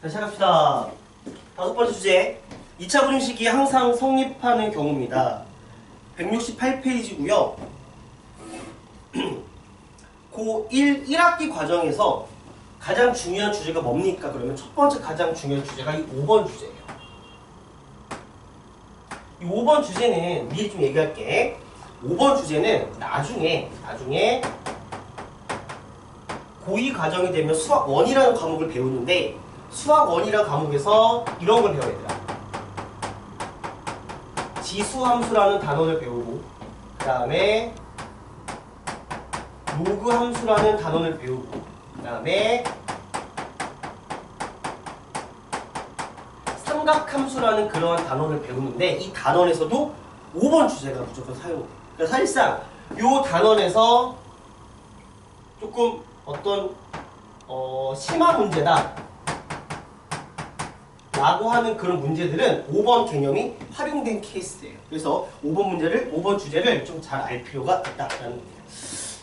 자, 시작합시다. 다섯 번째 주제. 2차 분식이 항상 성립하는 경우입니다. 168페이지고요. 고1 1학기 과정에서 가장 중요한 주제가 뭡니까? 그러면 첫 번째 가장 중요한 주제가 이 5번 주제예요. 이 5번 주제는 미리 좀 얘기할게. 5번 주제는 나중에 고2 과정이 되면 수학 1이라는 과목을 배우는데 수학 1이라는 과목에서 이런 걸 배워야 되더라. 지수함수라는 단원을 배우고 그 다음에 로그함수라는 단원을 배우고 그 다음에 삼각함수라는 그러한 단원을 배우는데 이 단원에서도 5번 주제가 무조건 사용돼요. 그러니까 사실상 이 단원에서 조금 어떤 심화 문제다 라고 하는 그런 문제들은 5번 개념이 활용된 케이스예요. 그래서 5번 주제를 좀 잘 알 필요가 있다라는 거예요.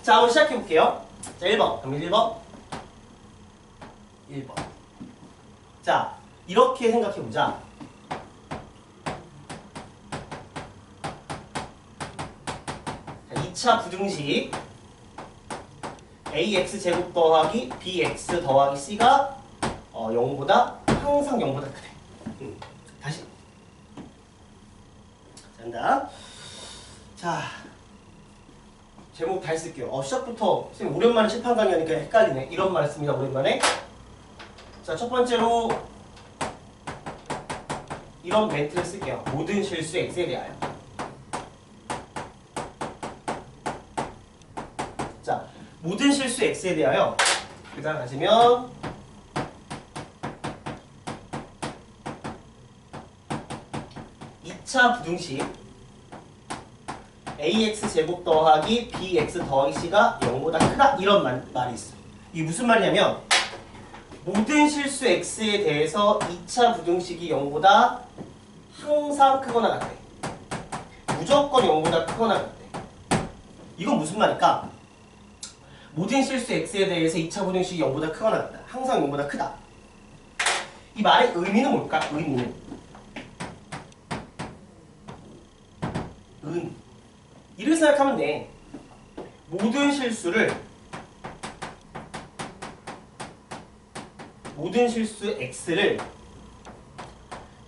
자, 한번 시작해 볼게요. 자, 1번. 그럼 1번. 자, 이렇게 생각해 보자. 자, 2차 부등식 ax제곱 더하기 bx 더하기 c가 0보다 항상 0보다 크대. 다시. 잔다. 자, 제목 다 쓸게요. 시작부터 선생님 오랜만에 칠판 강의하니까 헷갈리네. 이런 말 씁니다. 오랜만에. 자, 첫 번째로 이런 멘트를 쓸게요. 모든 실수 x에 대하여. 자, 모든 실수 x에 대하여 그 다음 가시면 차 부등식 ax제곱 더하기 bx 더하기 c가 0보다 크다 이런 말이 있어. 이게 무슨 말이냐면 모든 실수 x에 대해서 2차 부등식이 0보다 항상 크거나 같대. 무조건 0보다 크거나 같대. 이건 무슨 말일까? 모든 실수 x에 대해서 2차 부등식이 0보다 크거나 같다. 항상 0보다 크다. 이 말의 의미는 뭘까? 의미는 이렇게 생각하면 돼. 모든 실수 x를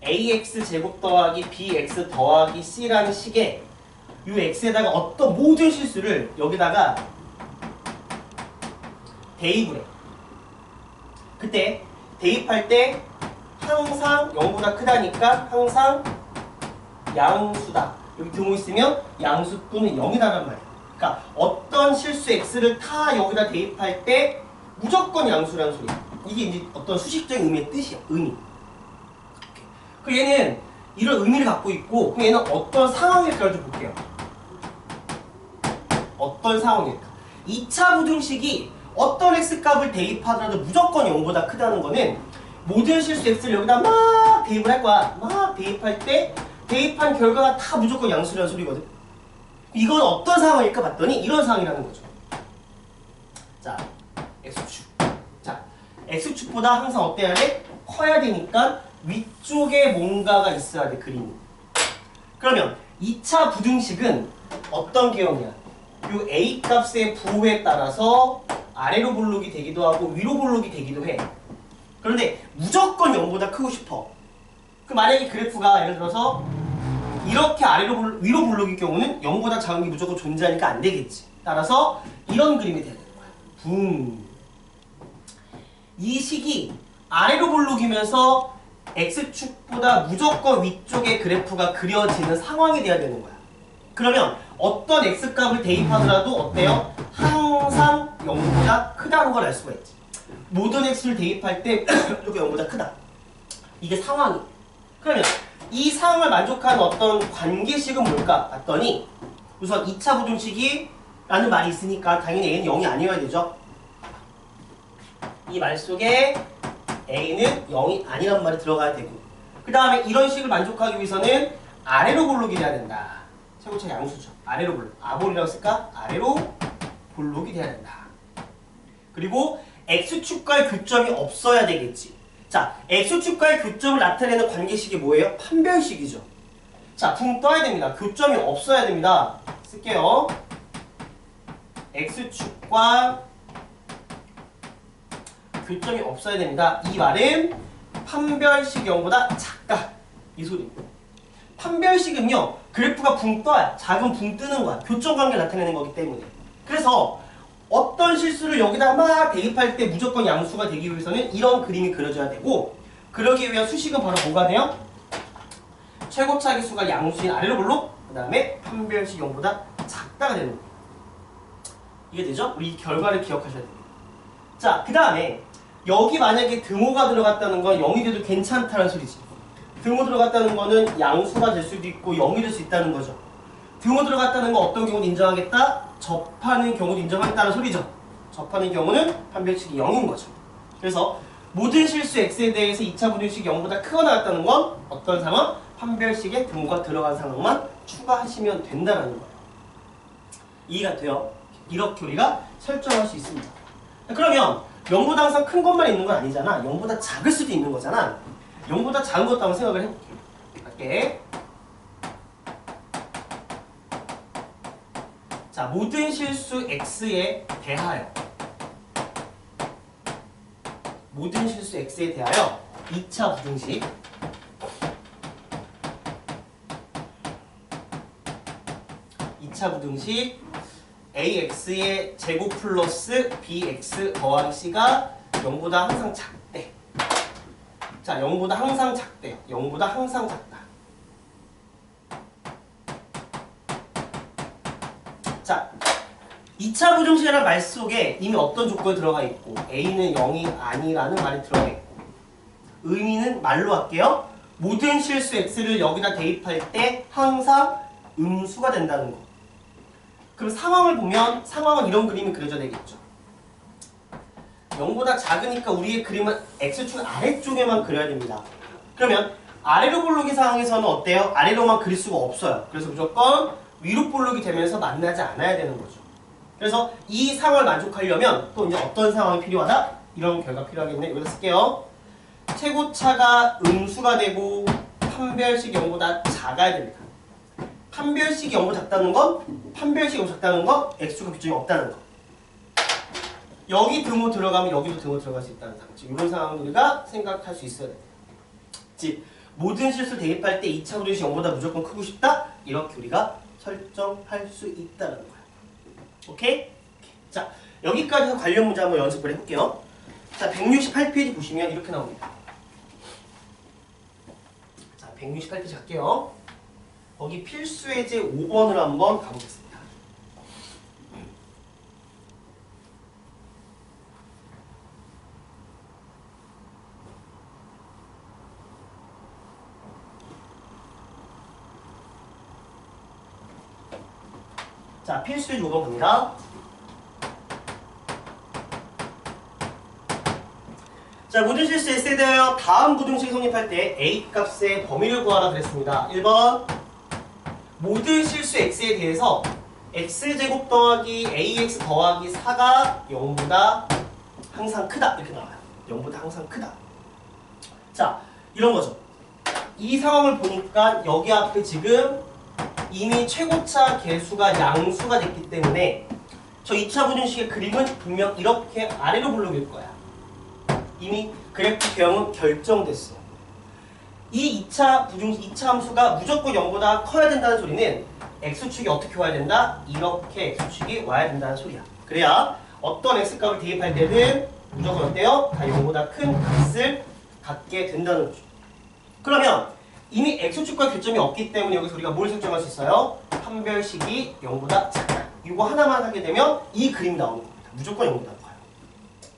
ax제곱 더하기 bx 더하기 c라는 식의 이 x에다가 어떤 모든 실수를 여기다가 대입을 해. 그때 대입할 때 항상 0보다 크다니까 항상 양수다. 여기 등호 있으면 양수분은 0이라는 말이야. 그러니까 어떤 실수 x를 다 여기다 대입할 때 무조건 양수라는 소리야. 이게 이제 어떤 수식적인 의미의 뜻이야. 의미. 그 얘는 이런 의미를 갖고 있고 얘는 어떤 상황일까를 좀 볼게요. 어떤 상황일까? 2차 부등식이 어떤 x값을 대입하더라도 무조건 0보다 크다는 거는 모든 실수 x를 여기다 막 대입을 할 거야. 막 대입할 때 대입한 결과가 다 무조건 양수라는 소리거든. 이건 어떤 상황일까 봤더니 이런 상황이라는 거죠. 자, x축. 자, x축보다 항상 어때야 돼? 커야 되니까 위쪽에 뭔가가 있어야 돼, 그림이. 그러면 2차 부등식은 어떤 개형이야? 요 a 값의 부호에 따라서 아래로 볼록이 되기도 하고 위로 볼록이 되기도 해. 그런데 무조건 0보다 크고 싶어. 그 만약에 그래프가 예를 들어서 이렇게 위로 볼록일 경우는 0보다 작은 게 무조건 존재하니까 안 되겠지. 따라서 이런 그림이 돼야 되는 거야. 붕. 이 식이 아래로 볼록이면서 x축보다 무조건 위쪽에 그래프가 그려지는 상황이 돼야 되는 거야. 그러면 어떤 x값을 대입하더라도 어때요? 항상 0보다 크다는 걸 알 수가 있지. 모든 x를 대입할 때 이렇게 0보다 크다. 이게 상황이에요. 그러면 이 상황을 만족하는 어떤 관계식은 뭘까? 봤더니 우선 2차 부등식이 라는 말이 있으니까 당연히 a는 0이 아니어야 되죠. 이 말 속에 a는 0이 아니란 말이 들어가야 되고 그 다음에 이런 식을 만족하기 위해서는 아래로 볼록이 돼야 된다. 최고차 양수죠. 아래로 볼록. 아볼이라고 쓸까? 아래로 볼록이 돼야 된다. 그리고 x축과의 교점이 없어야 되겠지. 자, x축과의 교점을 나타내는 관계식이 뭐예요? 판별식이죠. 자, 붕 떠야 됩니다. 교점이 없어야 됩니다. 쓸게요. x축과 교점이 없어야 됩니다. 이 말은 판별식이 0보다 작다. 이 소리입니다. 판별식은요, 그래프가 붕 떠야 작은 붕 뜨는 거야. 교점 관계를 나타내는 거기 때문에. 그래서 어떤 실수를 여기다 막 대입할 때 무조건 양수가 되기 위해서는 이런 그림이 그려져야 되고, 그러기 위한 수식은 바로 뭐가 돼요? 최고차 계수가 양수인 아래로 볼록, 그 다음에 판별식 0보다 작다가 되는 거예요. 이게 되죠? 우리 이 결과를 기억하셔야 됩니다. 자, 그 다음에 여기 만약에 등호가 들어갔다는 건 0이 돼도 괜찮다는 소리지. 등호 들어갔다는 거는 양수가 될 수도 있고 0이 될 수 있다는 거죠. 등호 들어갔다는 건 어떤 경우도 인정하겠다? 접하는 경우도 인정하겠다는 소리죠. 접하는 경우는 판별식이 0인 거죠. 그래서 모든 실수 x에 대해서 2차 부등식이 0보다 크거나 같다는 건 어떤 상황? 판별식에 등호가 들어간 상황만 추가하시면 된다는 거예요. 이해가 돼요? 이렇게 우리가 설정할 수 있습니다. 그러면 0보다 항상 큰 것만 있는 건 아니잖아. 0보다 작을 수도 있는 거잖아. 0보다 작은 것도 한번 생각을 해볼게요. 갈게. 자, 모든 실수 x에 대하여 모든 실수 x에 대하여 2차 부등식 ax의 제곱 플러스 bx 더하기 c가 0보다 항상 작대. 자, 0보다 항상 작대요. 0보다 항상 작다. 자, 2차 부등식이라는 말 속에 이미 어떤 조건이 들어가 있고 a는 0이 아니라는 말이 들어가 있고, 의미는 말로 할게요. 모든 실수 x를 여기다 대입할 때 항상 음수가 된다는 거. 그럼 상황을 보면 상황은 이런 그림이 그려져야 되겠죠. 0보다 작으니까 우리의 그림은 x축 아래쪽에만 그려야 됩니다. 그러면 아래로 볼록이 상황에서는 어때요? 아래로만 그릴 수가 없어요. 그래서 무조건 위로 볼록이 되면서 만나지 않아야 되는 거죠. 그래서 이 상황을 만족하려면 또 이제 어떤 상황이 필요하다? 이런 결과 필요하겠네. 여기다 쓸게요. 최고차가 음수가 되고 판별식이 0보다 작아야 됩니다. 판별식이 0보다 작다는 건, 판별식이 0보다 작다는 건 x축과 교점이 없다는 거. 여기 등호 들어가면 여기도 등호 들어갈 수 있다는 상황. 이런 상황을 우리가 생각할 수 있어야 돼요. 즉, 모든 실수 대입할 때 2차 부등식 0보다 무조건 크고 싶다? 이렇게 우리가 설정할 수 있다는 거야. 오케이? 자, 여기까지 해서 관련 문제 한번 연습을 해볼게요. 자, 168페이지 보시면 이렇게 나옵니다. 자, 168페이지 갈게요. 거기 필수예제 5번으로 한번 가보겠습니다. 자, 필수예제 5번 갑니다. 자, 모든 실수 x에 대하여 다음 부등식 성립할 때 a 값의 범위를 구하라 그랬습니다. 1번 모든 실수 x에 대해서 x제곱 더하기 ax 더하기 4가 0보다 항상 크다. 이렇게 나와요. 0보다 항상 크다. 자, 이런 거죠. 이 상황을 보니까 여기 앞에 지금 이미 최고차 계수가 양수가 됐기 때문에 저 2차 부등식의 그림은 분명 이렇게 아래로 볼록일 거야. 이미 그래프 개형은 결정됐어. 이 2차 부등식, 2차 함수가 무조건 0보다 커야 된다는 소리는 x축이 어떻게 와야 된다? 이렇게 x축이 와야 된다는 소리야. 그래야 어떤 x값을 대입할 때는 무조건 어때요? 다 0보다 큰 값을 갖게 된다는 거죠. 그러면 이미 x축과 교점이 없기 때문에 여기서 우리가 뭘 설정할 수 있어요? 판별식이 0보다 작다. 이거 하나만 하게 되면 이 그림이 나오는 겁니다. 무조건 0보다 커요.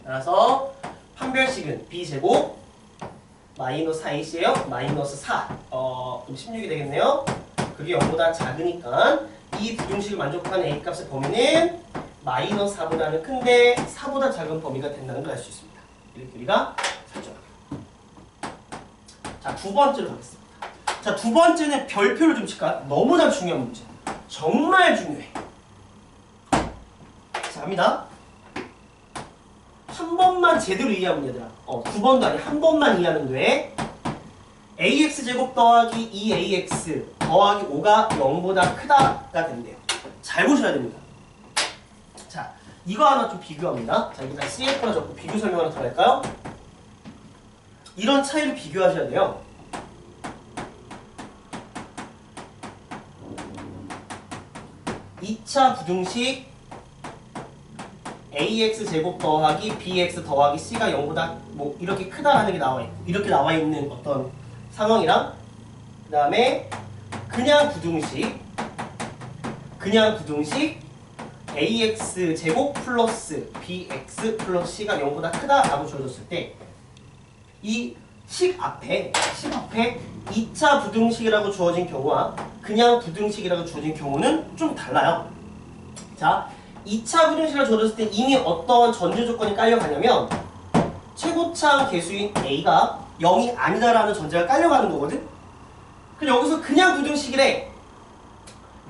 따라서 판별식은 b제곱 마이너스 4ac예요. 마이너스 4. 그럼 16이 되겠네요. 그게 0보다 작으니까 이 부등식을 만족하는 a값의 범위는 마이너스 4보다는 큰데 4보다 작은 범위가 된다는 걸 알 수 있습니다. 이렇게 우리가 설정합니다. 자, 두 번째로 가겠습니다. 자, 두 번째는 별표를 좀 칠까? 너무나 중요한 문제. 정말 중요해. 자, 갑니다. 한 한 번만 제대로 이해하면 얘들아. 두 번도 아니 한 번만 이해하면 돼. ax제곱 더하기 2ax 더하기 5가 0보다 크다가 된대요. 잘 보셔야 됩니다. 자, 이거 하나 좀 비교합니다. 자, 여기다 CF나 적고 비교 설명 하나 들어갈까요? 이런 차이를 비교하셔야 돼요. (2차) 부등식 ax제곱 더하기 bx 더하기 c가 0보다 뭐 이렇게 크다라는 게 나와 있고 이렇게 나와 있는 어떤 상황이랑 그 다음에 그냥 부등식 ax제곱 플러스 bx 플러스 c가 0보다 크다라고 주어졌을 때 이 식 앞에 2차 부등식이라고 주어진 경우와 그냥 부등식이라고 주어진 경우는 좀 달라요. 자, 2차 부등식이라고 주어졌을 때 이미 어떤 전제 조건이 깔려가냐면 최고차항 계수인 a가 0이 아니다라는 전제가 깔려가는 거거든? 그럼 여기서 그냥 부등식이래.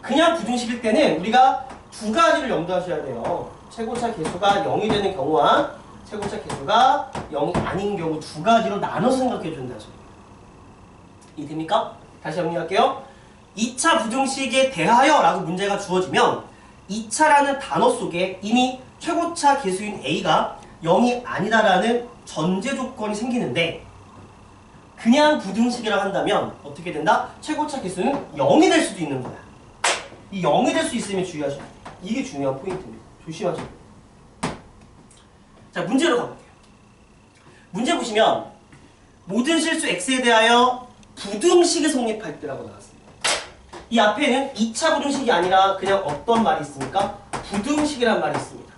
그냥 부등식일 때는 우리가 두 가지를 염두하셔야 돼요. 최고차 계수가 0이 되는 경우와 최고차 계수가 0이 아닌 경우 두 가지로 나눠서 생각해 준다는 소리예요. 이해됩니까? 다시 정리할게요. 2차 부등식에 대하여 라고 문제가 주어지면 2차라는 단어 속에 이미 최고차 계수인 a가 0이 아니다라는 전제 조건이 생기는데 그냥 부등식이라고 한다면 어떻게 된다? 최고차 계수는 0이 될 수도 있는 거야. 이 0이 될 수 있으면 주의하셔야 돼요. 이게 중요한 포인트입니다. 조심하셔야 돼요. 자, 문제로 가볼게요. 문제 보시면 모든 실수 x에 대하여 부등식이 성립할 때라고 나왔습니다. 이 앞에는 2차 부등식이 아니라 그냥 어떤 말이 있습니까? 부등식이란 말이 있습니다.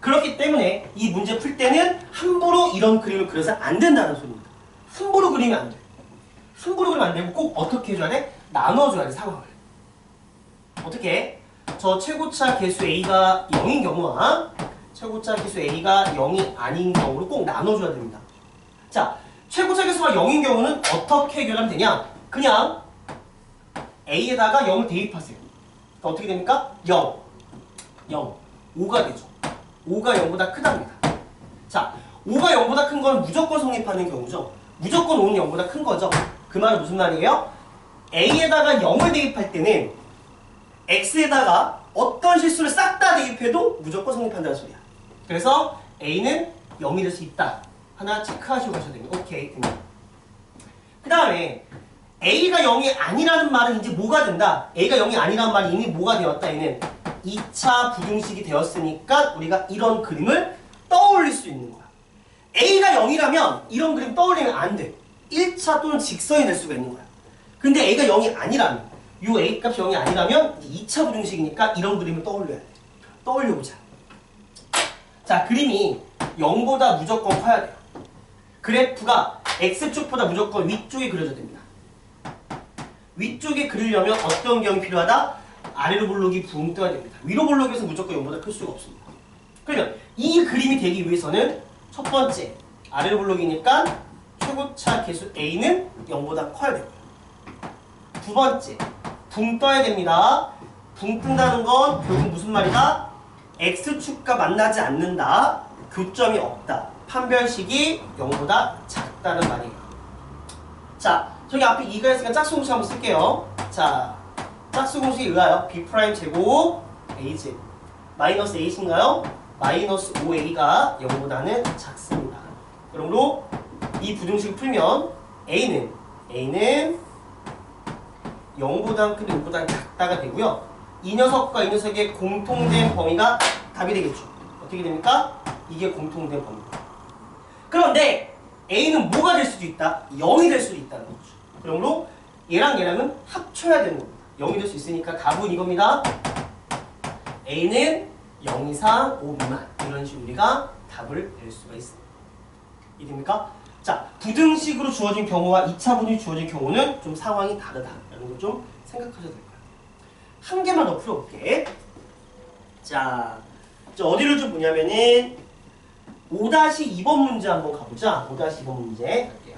그렇기 때문에 이 문제 풀 때는 함부로 이런 그림을 그려서 안 된다는 소리입니다. 함부로 그리면 안 돼. 함부로 그리면 안 되고 꼭 어떻게 해줘야 돼? 나눠줘야 돼, 상황을. 어떻게? 저 최고차 계수 a가 0인 경우와 최고차 계수 a가 0이 아닌 경우로 꼭 나눠줘야 됩니다. 자, 최고차 계수가 0인 경우는 어떻게 해결하면 되냐? 그냥 a에다가 0을 대입하세요. 그러니까 어떻게 됩니까? 0, 5가 되죠. 5가 0보다 크답니다. 자, 5가 0보다 큰 건 무조건 성립하는 경우죠. 무조건 5는 0보다 큰 거죠. 그 말은 무슨 말이에요? a에다가 0을 대입할 때는 x에다가 어떤 실수를 싹 다 대입해도 무조건 성립한다는 소리야. 그래서 a는 0이 될 수 있다. 하나 체크하시고 가셔야 됩니다. 오케이, 됩니다. 그 다음에 a가 0이 아니라는 말은 이제 뭐가 된다? a가 0이 아니라는 말이 이미 뭐가 되었다? 얘는 2차 부등식이 되었으니까 우리가 이런 그림을 떠올릴 수 있는 거야. a가 0이라면 이런 그림 떠올리면 안 돼. 1차 또는 직선이 될 수가 있는 거야. 근데 a가 0이 아니라면 이 a 값이 0이 아니라면 2차 부등식이니까 이런 그림을 떠올려야 돼. 떠올려보자. 자, 그림이 0보다 무조건 커야 돼요. 그래프가 x축보다 무조건 위쪽에 그려져야 됩니다. 위쪽에 그리려면 어떤 경이 필요하다? 아래로 볼록이 붕 떠야 됩니다. 위로 볼록에서 무조건 0보다 클 수가 없습니다. 그러면 이 그림이 되기 위해서는 첫 번째, 아래로 볼록이니까 최고차 계수 a는 0보다 커야 되고요. 두 번째, 붕 떠야 됩니다. 붕 뜬다는 건 결국 무슨 말이다? x축과 만나지 않는다. 교점이 없다. 판별식이 0보다 작다는 말이에요. 자, 저기 앞에 2가 있으니까 짝수 공식 한번 쓸게요. 자, 짝수 공식에 의하여 b' 제곱 a제곱 마이너스 a인가요? 마이너스 5a가 0보다는 작습니다. 그러므로 이 부등식을 풀면 a는 0보다 큰데 5보다 작다가 되고요. 이 녀석과 이 녀석의 공통된 범위가 답이 되겠죠. 어떻게 됩니까? 이게 공통된 범위입니다. 그런데 a는 뭐가 될 수도 있다? 0이 될 수도 있다는 거죠. 그러므로 얘랑 얘랑은 합쳐야 되는 겁니다. 0이 될 수 있으니까 답은 이겁니다. a는 0 이상 5 미만. 이런 식으로 우리가 답을 낼 수가 있습니다. 이해됩니까? 자, 부등식으로 주어진 경우와 2차 부등식이 주어진 경우는 좀 상황이 다르다라는 걸 좀 생각하셔야 될 거예요. 한 개만 더 풀어볼게. 자, 어디를 좀 보냐면은 5-2번 문제 한번 가보자. 5-2번 문제 갈게요.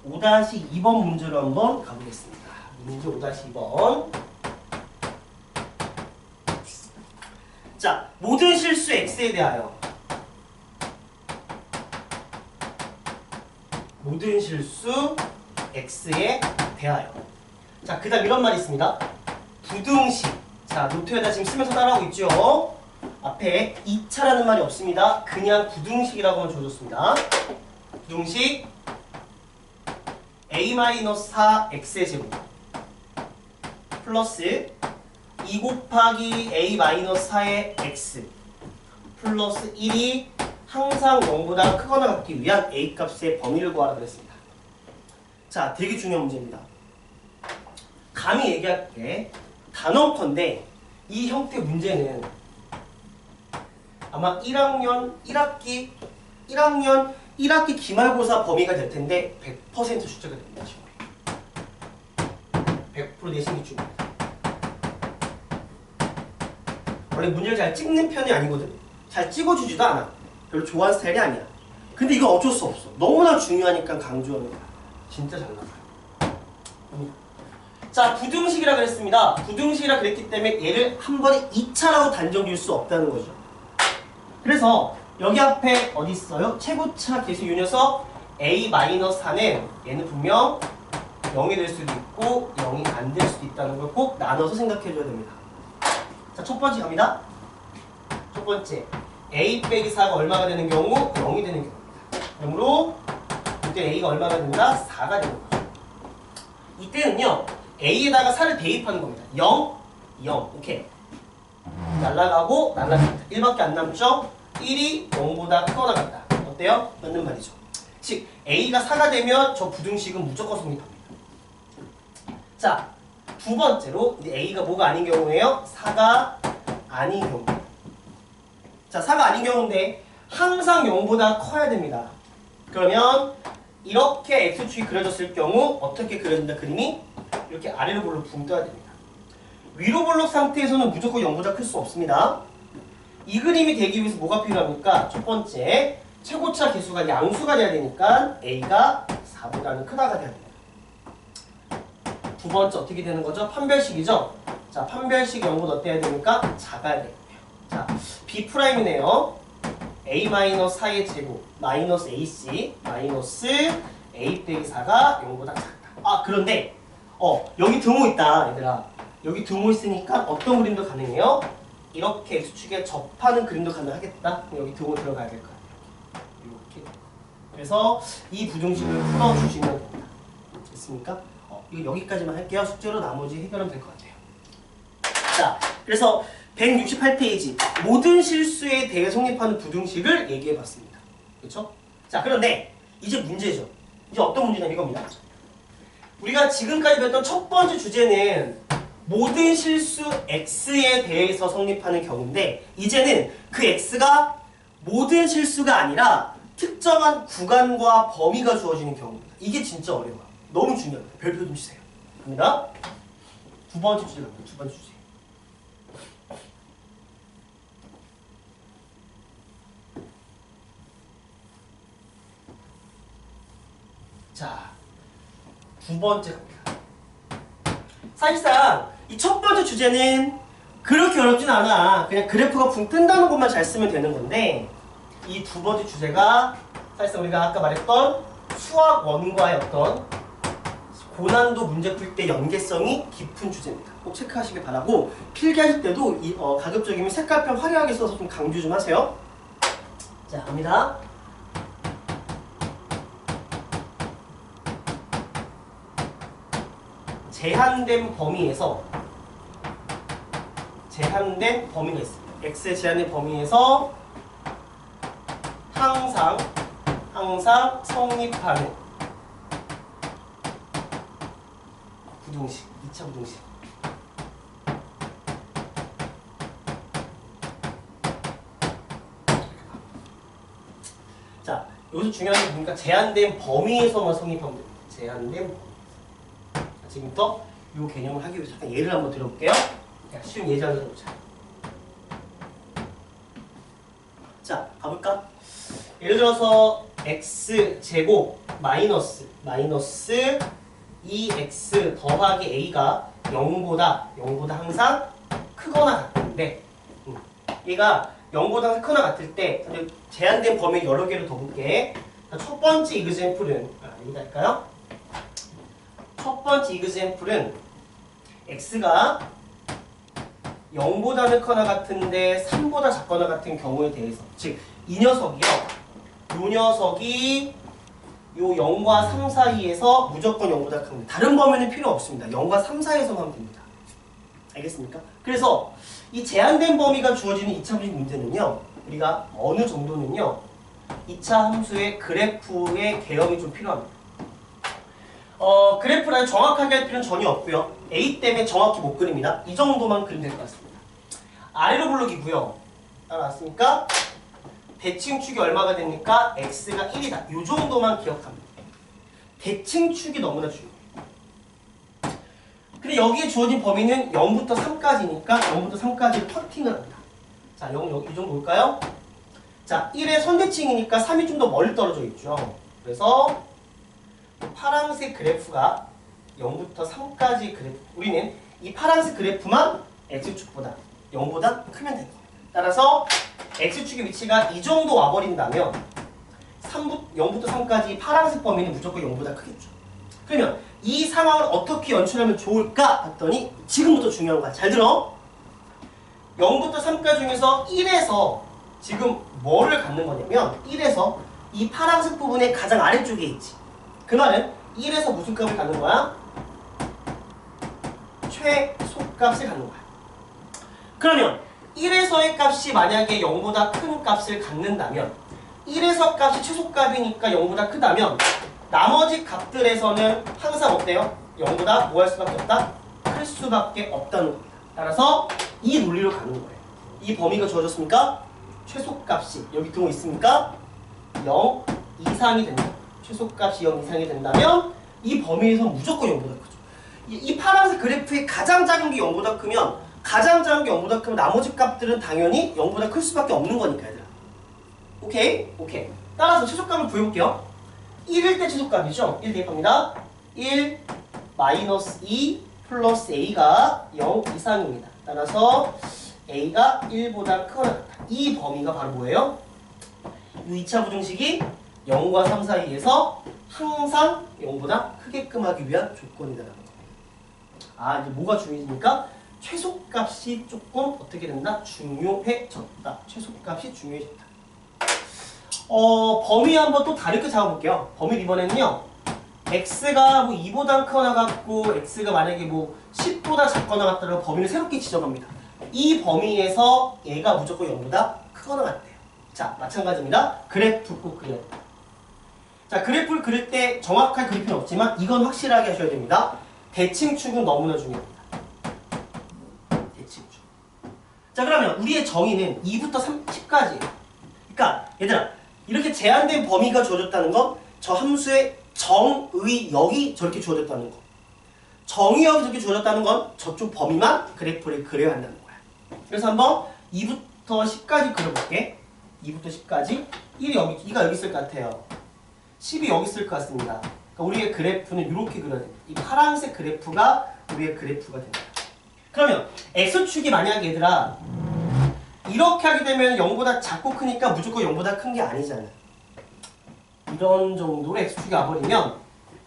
5-2번 문제로 한번 가보겠습니다. 문제 5-2번. 자, 모든 실수 x에 대하여. 모든 실수 x에 대하여. 자, 그 다음 이런 말이 있습니다. 부등식. 자, 노트에다 지금 쓰면서 따라하고 있죠. 앞에 2차라는 말이 없습니다. 그냥 부등식이라고만 줘줬습니다. 부등식 a-4x의 제곱 플러스 2 곱하기 a-4의 x 플러스 1이 항상 0보다 크거나 같기 위한 a 값의 범위를 구하라 그랬습니다. 자, 되게 중요한 문제입니다. 감히 얘기할게. 단언컨대 이 형태 문제는 아마 1학년 1학기 기말고사 범위가 될 텐데 100% 출제가 됩니다. 100% 내신 기준입니다. 원래 문제를 잘 찍는 편이 아니거든. 잘 찍어주지도 않아. 별로 좋아하는 스타일이 아니야. 근데 이거 어쩔 수 없어. 너무나 중요하니까 강조하는 거야. 진짜 잘 나가요. 자, 부등식이라 그랬습니다. 부등식이라 그랬기 때문에 얘를 한 번에 2차라고 단정 지을 수 없다는 거죠. 그래서 여기 앞에 어디 있어요? 최고차 계수 요 녀석 a-4는 얘는 분명 0이 될 수도 있고 0이 안 될 수도 있다는 걸 꼭 나눠서 생각해 줘야 됩니다. 자, 첫 번째 갑니다. 첫 번째 a-4가 얼마가 되는 경우? 0이 되는 경우입니다. 그러므로 이때 a가 얼마가 된다? 4가 되는 거죠. 이때는요 a에다가 4를 대입하는 겁니다. 0, 0. 오케이. 날라가고 날라갑니다. 1밖에 안 남죠? 1이 0보다 크거나 같다. 어때요? 맞는 말이죠. 즉 a가 4가 되면 저 부등식은 무조건 성립합니다. 자, 두 번째로 이제 a가 뭐가 아닌 경우예요? 4가 아닌 경우. 자, 4가 아닌 경우인데 항상 0보다 커야 됩니다. 그러면 이렇게 x축이 그려졌을 경우 어떻게 그려진다 그림이? 이렇게 아래로 볼록 붕 떠야 됩니다. 위로 볼록 상태에서는 무조건 0보다 클 수 없습니다. 이 그림이 되기 위해서 뭐가 필요합니까? 첫 번째, 최고차 개수가 양수가 돼야 되니까 a가 4보다는 크다가 돼야 됩니다. 두 번째 어떻게 되는 거죠? 판별식이죠? 자, 판별식 0보다 어때야 됩니까? 작아야 되겠네요. 자, B'이네요. a-4의 제곱 마이너스 ac 마이너스 a 빼기 4가 0보다 작다. 아, 그런데 여기 등호 있다 얘들아. 여기 등호 있으니까 어떤 그림도 가능해요? 이렇게 x축에 접하는 그림도 가능하겠다. 그럼 여기 등호 들어가야 될 거 아니에요. 이렇게. 그래서 이 부등식을 풀어주시면 됩니다. 됐습니까? 이거 여기까지만 할게요. 숙제로 나머지 해결하면 될 것 같아요. 자, 그래서 168페이지 모든 실수에 대해 성립하는 부등식을 얘기해봤습니다. 그렇죠? 자, 그런데 이제 문제죠. 이제 어떤 문제냐면 이겁니다. 우리가 지금까지 배웠던 첫 번째 주제는 모든 실수 x에 대해서 성립하는 경우인데 이제는 그 x가 모든 실수가 아니라 특정한 구간과 범위가 주어지는 경우입니다. 이게 진짜 어려워요. 너무 중요합니다. 별표 좀 주세요. 갑니다. 두 번째 주제 갑니다. 두 번째 주제. 자, 두 번째 갑니다. 사실상 이 첫 번째 주제는 그렇게 어렵진 않아. 그냥 그래프가 붕 뜬다는 것만 잘 쓰면 되는 건데 이 두 번째 주제가 사실상 우리가 아까 말했던 수학 원과의 어떤 고난도 문제 풀 때 연계성이 깊은 주제입니다. 꼭 체크하시길 바라고 필기하실 때도 가급적이면 색깔펜 화려하게 써서 좀 강조 좀 하세요. 자, 갑니다. 제한된 범위에서 제한된 범위가 있습니다. x의 제한된 범위에서 항상 성립하는 부등식, 2차 부등식. 자, 여기서 중요한 게 뭡니까? 제한된 범위에서만 성립하면 됩니다. 제한된 범위. 자, 지금부터 이 개념을 하기 위해서 잠깐 예를 한번 들어볼게요. 쉬운 예제 하나 들어보자. 자, 가볼까? 예를 들어서 x제곱 마이너스 2x 더하기 a가 0보다 항상 크거나 같은데 얘가 0보다 크거나 같을 때 제한된 범위 여러 개를 더 볼게. 첫 번째 이그젬플은 여기다 할까요? 첫 번째 이그젬플은 x가 0보다 크거나 같은데 3보다 작거나 같은 경우에 대해서 즉 이 녀석이요. 요 녀석이 요 0과 3 사이에서 무조건 0보다 큽니다. 다른 범위는 필요 없습니다. 0과 3 사이에서만 하면 됩니다. 알겠습니까? 그래서 이 제한된 범위가 주어지는 2차 부등 문제는요. 우리가 어느 정도는요. 2차 함수의 그래프의 개혁이 좀 필요합니다. 그래프를 정확하게 할 필요는 전혀 없고요. A 때문에 정확히 못 그립니다. 이 정도만 그리면 될 것 같습니다. 아래로 블록이고요. 따라왔습니까? 대칭축이 얼마가 됩니까? x가 1이다. 이 정도만 기억합니다. 대칭축이 너무나 중요해요. 근데 여기에 주어진 범위는 0부터 3까지니까 0부터 3까지 커팅을 합니다. 자, 0, 여기 이 정도 볼까요? 자, 1의 선대칭이니까 3이 좀 더 멀리 떨어져 있죠. 그래서 파란색 그래프가 0부터 3까지 그래프. 우리는 이 파란색 그래프만 x축보다 0보다 크면 됩니다. 따라서 x축의 위치가 이 정도 와버린다면 0부터 3까지 파란색 범위는 무조건 0보다 크겠죠. 그러면 이 상황을 어떻게 연출하면 좋을까 봤더니 지금부터 중요한 거야. 잘 들어. 0부터 3까지 중에서 1에서 지금 뭐를 갖는 거냐면 1에서 이 파란색 부분의 가장 아래쪽에 있지. 그 말은 1에서 무슨 값을 갖는 거야? 최소값을 갖는 거야. 그러면 1에서의 값이 만약에 0보다 큰 값을 갖는다면 1에서 값이 최소값이니까 0보다 크다면 나머지 값들에서는 항상 어때요? 0보다 뭐 할 수밖에 없다? 클 수밖에 없다는 겁니다. 따라서 이 논리로 가는 거예요. 이 범위가 주어졌습니까? 최소값이 여기 등호 있습니까? 0 이상이 된다. 최소값이 0 이상이 된다면 이 범위에서 무조건 0보다 크죠. 이 파란색 그래프의 가장 작은 게 0보다 크면 가장 작은 게 0보다 크면 나머지 값들은 당연히 0보다 클 수밖에 없는 거니까 얘들아. 오케이? 오케이. 따라서 최소값을 구해볼게요. 1일 때 최소값이죠. 1 대입합니다. 1 마이너스 2 플러스 a가 0 이상입니다. 따라서 a가 1보다 크거나 같다. 이 범위가 바로 뭐예요? 이 2차 부등식이 0과 3 사이에서 항상 0보다 크게끔 하기 위한 조건이라는 겁니다. 아, 이제 뭐가 중요해집니까? 최소값이 조금 어떻게 된다? 중요해졌다. 최소값이 중요해졌다. 범위 한번 또 다르게 잡아볼게요. 범위 이번에는요. x가 뭐 2보다 크거나 같고 x가 만약에 뭐 10보다 작거나 같다면 범위를 새롭게 지정합니다. 이 범위에서 얘가 무조건 0보다 크거나 같대요. 자, 마찬가지입니다. 그래프 꼭 그려요. 자, 그래프를 그릴 때 정확하게 그릴 필요는 없지만 이건 확실하게 하셔야 됩니다. 대칭축은 너무나 중요합니다. 대칭축. 자, 그러면 우리의 정의는 2부터 10까지예요. 그러니까 얘들아, 이렇게 제한된 범위가 주어졌다는 건 저 함수의 정의역이 저렇게 주어졌다는 거. 정의역이 저렇게 주어졌다는 건 저쪽 범위만 그래프를 그려야 한다는 거야. 그래서 한번 2부터 10까지 그려볼게. 2부터 10까지 1이 여기, 2가 여기 있을 것 같아요. 10이 여기 있을 것 같습니다. 그러니까 우리의 그래프는 이렇게 그려야 됩니다. 이 파란색 그래프가 우리의 그래프가 됩니다. 그러면 x축이 만약에 얘들아 이렇게 하게 되면 0보다 작고 크니까 무조건 0보다 큰 게 아니잖아. 이런 정도의 x축이 와버리면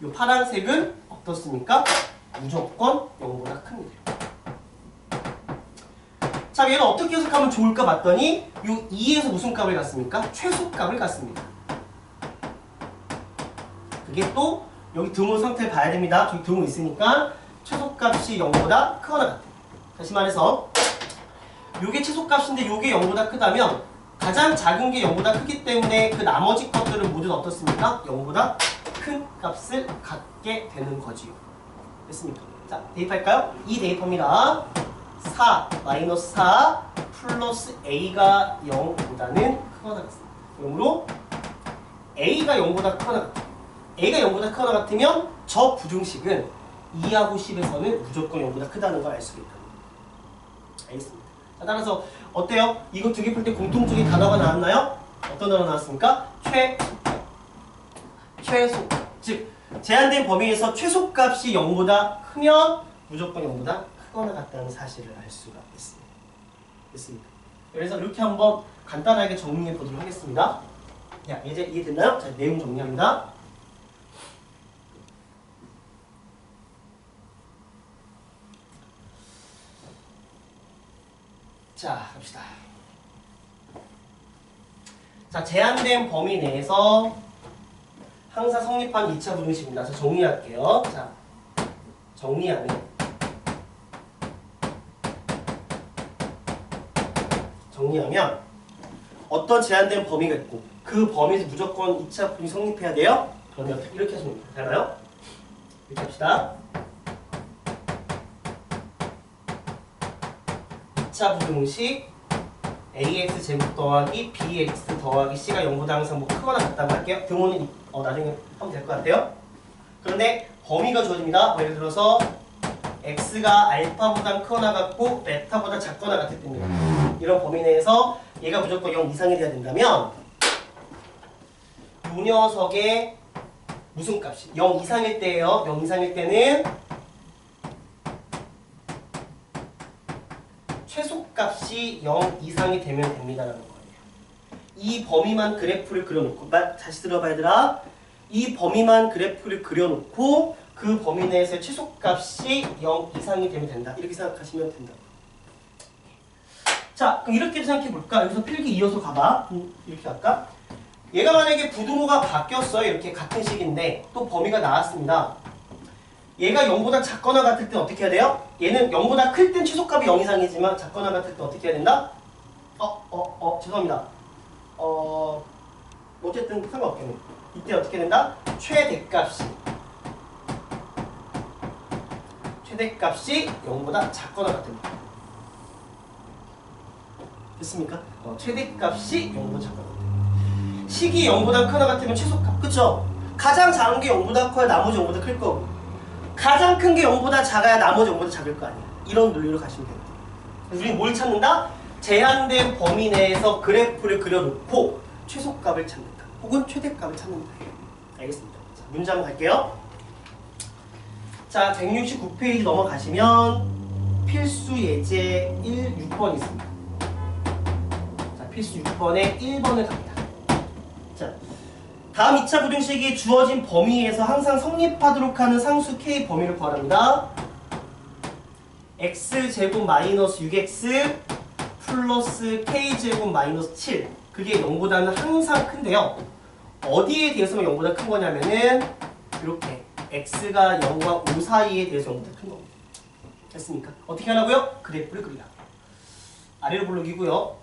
이 파란색은 어떻습니까? 무조건 0보다 큽니다. 자, 얘는 어떻게 해석하면 좋을까 봤더니 이 2에서 무슨 값을 갖습니까? 최소값을 갖습니다. 그게 또 여기 등호 상태를 봐야 됩니다. 저기 등호 있으니까 최소값이 0보다 크거나 같아요. 다시 말해서 요게 최소값인데 요게 0보다 크다면 가장 작은 게 0보다 크기 때문에 그 나머지 것들은 모두 어떻습니까? 0보다 큰 값을 갖게 되는 거지요. 됐습니까? 자, 대입할까요? 2 대입합니다. 4 마이너스 4 플러스 a가 0보다는 크거나 같습니다. 그러므로 a가 0보다 크거나 같다. a가 0보다 크거나 같으면 저 부등식은 2하고 10에서는 무조건 0보다 크다는 걸 알 수가 있다. 알겠습니다. 자, 따라서 어때요? 이거 두 개 풀 때 공통적인 단어가 나왔나요? 어떤 단어 나왔습니까? 최소값. 최소. 즉 제한된 범위에서 최소값이 0보다 크면 무조건 0보다 크거나 같다는 사실을 알 수가 있습니다. 됐습니까? 그래서 이렇게 한번 간단하게 정리해 보도록 하겠습니다. 자, 이제 이해됐나요? 자, 내용 정리합니다. 자, 갑시다. 자, 제한된 범위 내에서 항상 성립한 2차 부등식입니다. 자, 정리할게요. 자, 정리하면 어떤 제한된 범위가 있고 그 범위에서 무조건 2차 부등식 성립해야 돼요? 그러면 이렇게 하시면 됩니다. 되나요? 이렇게 합시다. 2차 부등식 ax 제곱 더하기 bx 더하기 c가 0보다 항상 뭐 크거나 같다고 할게요. 등호는 나중에 하면 될 것 같아요. 그런데 범위가 주어집니다. 예를 들어서 x가 알파보다 크거나 같고 베타보다 작거나 같을 때입니다. 이런 범위 내에서 얘가 무조건 0 이상이 돼야 된다면 이 녀석의 무슨 값이 0 이상일 때예요. 0 이상일 때는 최소값이 0 이상이 되면 됩니다라는 거예요. 이 범위만 그래프를 그려놓고 다시 들어봐 얘들아. 이 범위만 그래프를 그려놓고 그 범위 내에서의 최소값이 0 이상이 되면 된다. 이렇게 생각하시면 된다. 자, 그럼 이렇게 생각해 볼까? 여기서 필기 이어서 가봐. 이렇게 할까? 얘가 만약에 부등호가 바뀌었어요. 이렇게 같은 식인데 또 범위가 나왔습니다. 얘가 0보다 작거나 같을 땐 어떻게 해야 돼요? 얘는 0보다 클 땐 최소값이 0 이상이지만 작거나 같을 때 어떻게 해야 된다? 죄송합니다. 어쨌든 상관없겠네. 이때 어떻게 된다? 최대값이 0보다 작거나 같습니다. 됐습니까? 최대값이 0보다 작거나 같아요. 식이 0보다 크거나 같으면 최소값. 그쵸? 가장 작은 게 0보다 커야 나머지 0보다 클 거고 가장 큰 게 0보다 작아야 나머지 0보다 작을 거 아니야. 이런 논리로 가시면 됩니다. 우리는 뭘 찾는다? 제한된 범위 내에서 그래프를 그려놓고 최소값을 찾는다. 혹은 최대값을 찾는다. 알겠습니다. 자, 문제 한번 갈게요. 자, 169페이지 넘어가시면 필수 예제 6번 있습니다. 자, 필수 6번에 1번을 갑니다. 자, 다음 2차 부등식이 주어진 범위에서 항상 성립하도록 하는 상수 K 범위를 구하랍니다. x제곱 마이너스 6x 플러스 k제곱 마이너스 7 그게 0보다는 항상 큰데요. 어디에 대해서만 0보다 큰 거냐면은 이렇게 x가 0과 5 사이에 대해서 0보다 큰 겁니다. 됐습니까? 어떻게 하라고요? 그래프를 그리라. 아래로 볼록이고요.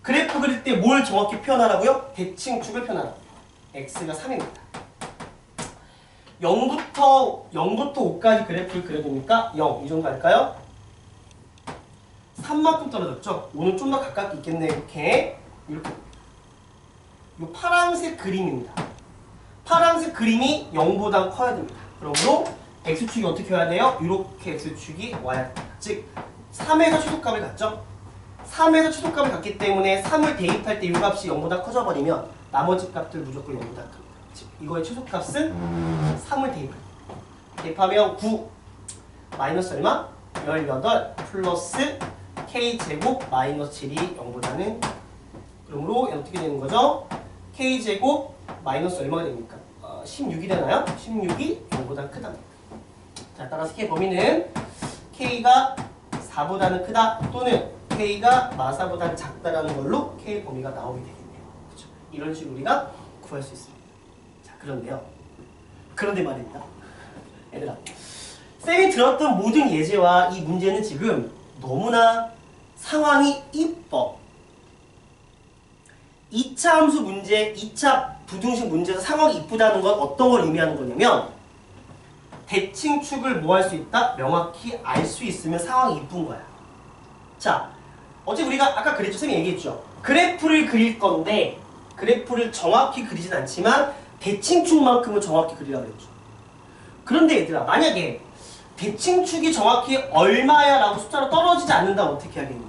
그래프 그릴 때 뭘 정확히 표현하라고요? 대칭축을 표현하라고요. x가 3입니다. 0부터 5까지 그래프를 그려주니까 0 이 정도 할까요? 3만큼 떨어졌죠? 5는 좀 더 가깝게 있겠네. 이렇게 이 파란색 그림입니다. 파란색 그림이 0보다 커야 됩니다. 그러므로 x축이 어떻게 와야 돼요? 이렇게 x축이 와야 됩니다. 즉 3에서 최소값을 갖죠? 3에서 최소값을 갖기 때문에 3을 대입할 때 이 값이 0보다 커져버리면 나머지 값들 무조건 0보다 큽니다. 즉 이거의 최소값은 3을 대입하면 9 마이너스 얼마? 18 플러스 k제곱 마이너스 7이 0보다는 그러므로 어떻게 되는 거죠? k제곱 마이너스 얼마가 됩니까? 16이 되나요? 16이 0보다 크답니다. 자, 따라서 k 범위는 k가 4보다는 크다 또는 k가 마사보다는 작다라는 걸로 k 범위가 나오게 되겠네요. 그렇죠? 이런 식으로 우리가 구할 수 있습니다. 자, 그런데 말입니다. 얘들아, 쌤이 들었던 모든 예제와 이 문제는 지금 너무나 상황이 이뻐. 2차 함수 문제, 2차 부등식 문제에서 상황이 이쁘다는 건 어떤 걸 의미하는 거냐면 대칭축을 뭐 할 수 있다? 명확히 알 수 있으면 상황이 이쁜 거야. 자, 어제 우리가 아까 그랬죠? 쌤이 얘기했죠? 그래프를 그릴 건데 그래프를 정확히 그리진 않지만 대칭축만큼은 정확히 그리라고 그랬죠. 그런데 얘들아, 만약에 대칭축이 정확히 얼마야 라고 숫자로 떨어지지 않는다면 어떻게 하겠니?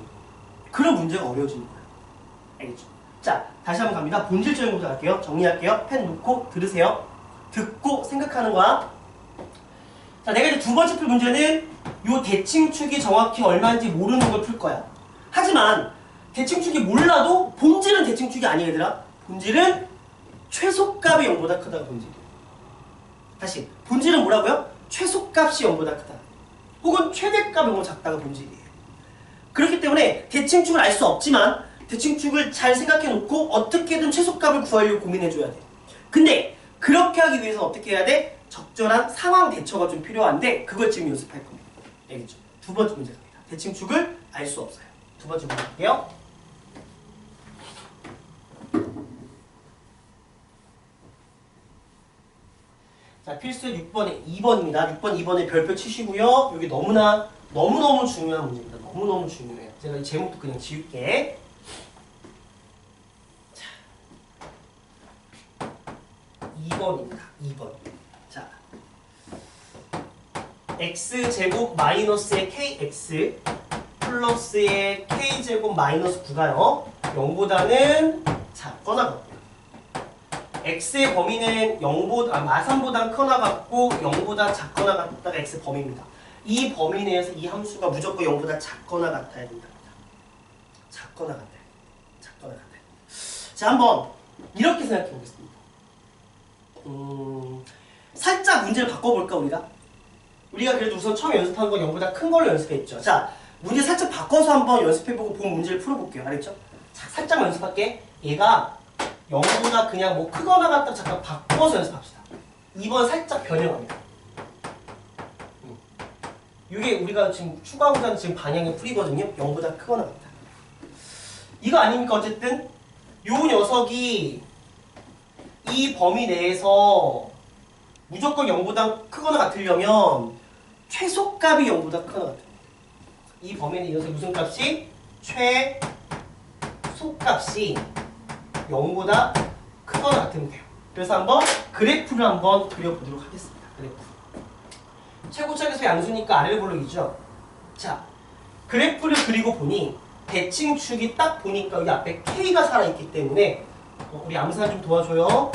그런 문제가 어려워지는 거야. 알겠죠? 자, 다시 한번 갑니다. 본질적인 것부터 갈게요. 정리할게요. 펜 놓고 들으세요. 듣고 생각하는 거야. 자, 내가 이제 두 번째 풀 문제는 요 대칭축이 정확히 얼마인지 모르는 걸 풀 거야. 하지만 대칭축이 몰라도 본질은 대칭축이 아니야, 얘들아. 본질은 최소값이 0보다 크다가 본질이야. 다시, 본질은 뭐라고요? 최소값이 0보다 크다. 혹은 최대값이 0보다 작다가 본질이에요. 그렇기 때문에 대칭축을 알 수 없지만 대칭축을 잘 생각해 놓고 어떻게든 최소값을 구하려고 고민해 줘야 돼. 근데 그렇게 하기 위해서 어떻게 해야 돼? 적절한 상황 대처가 좀 필요한데 그걸 지금 연습할 겁니다. 알겠죠? 두 번째 문제 갑니다. 대칭축을 알 수 없어요. 두 번째 문제 갈게요. 자, 필수 6번에 2번입니다. 6번, 2번에 별표 치시고요. 여기 너무너무 중요한 문제입니다. 너무너무 중요해요. 제가 이 제목도 그냥 지울게. 자, 2번입니다. 2번. 자, x제곱 마이너스의 kx 플러스의 k제곱 마이너스 9가요. 0보다는 작거나 같고요. x의 범위는 마삼보다 크거나 같고 0보다 작거나 같다가 x 범위입니다. 이 범위 내에서 이 함수가 무조건 0보다 작거나 같아야 된답니다. 작거나 같아요. 작거나 같아요. 자, 한번 이렇게 생각해 보겠습니다. 살짝 문제를 바꿔볼까, 우리가? 우리가 그래도 우선 처음 연습한 건 0보다 큰 걸로 연습했죠. 자, 문제 살짝 바꿔서 한번 연습해보고 본 문제를 풀어볼게요. 알겠죠? 자, 살짝 연습할게. 얘가 0보다 그냥 뭐 크거나 같다 잠깐 바꿔서 연습합시다. 2번 살짝 변형합니다. 이게 우리가 지금 추가하고자 하는 지금 방향의 풀이거든요. 0보다 크거나 같다. 이거 아닙니까? 어쨌든 요 녀석이 이 범위 내에서 무조건 0보다 크거나 같으려면 최소값이 0보다 크거나 같아요. 이 범위 내에 이 녀석이 무슨 값이? 최소값이 0보다 크거나 같으면 돼요. 그래서 한번 그래프를 한번 그려보도록 하겠습니다. 그래프. 최고차계수 양수니까 아래를 볼록이죠. 자, 그래프를 그리고 보니 대칭축이 딱 보니까 여기 앞에 K가 살아있기 때문에 우리 암산 좀 도와줘요.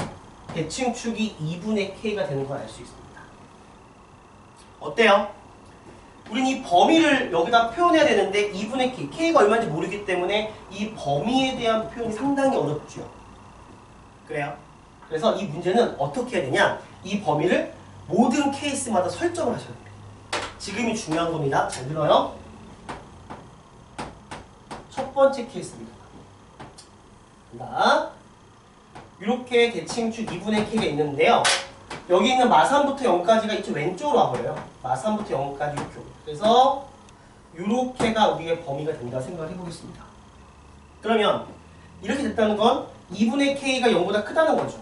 대칭축이 2분의 K가 되는 걸 알 수 있습니다. 어때요? 우린 이 범위를 여기다 표현해야 되는데 2분의 K, K가 얼마인지 모르기 때문에 이 범위에 대한 표현이 상당히 어렵죠. 그래요? 그래서 이 문제는 어떻게 해야 되냐? 이 범위를 모든 케이스마다 설정을 하셔야 됩니다. 지금이 중요한 겁니다. 잘 들어요. 첫 번째 케이스입니다. 자, 이렇게 대칭축 2분의 K가 있는데요. 여기 있는 마3부터 0까지가 이쪽 왼쪽으로 와버려요. 마3부터 0까지 이렇게. 그래서 이렇게가 우리의 범위가 된다 생각을 해보겠습니다. 그러면 이렇게 됐다는 건 2분의 K가 0보다 크다는 거죠.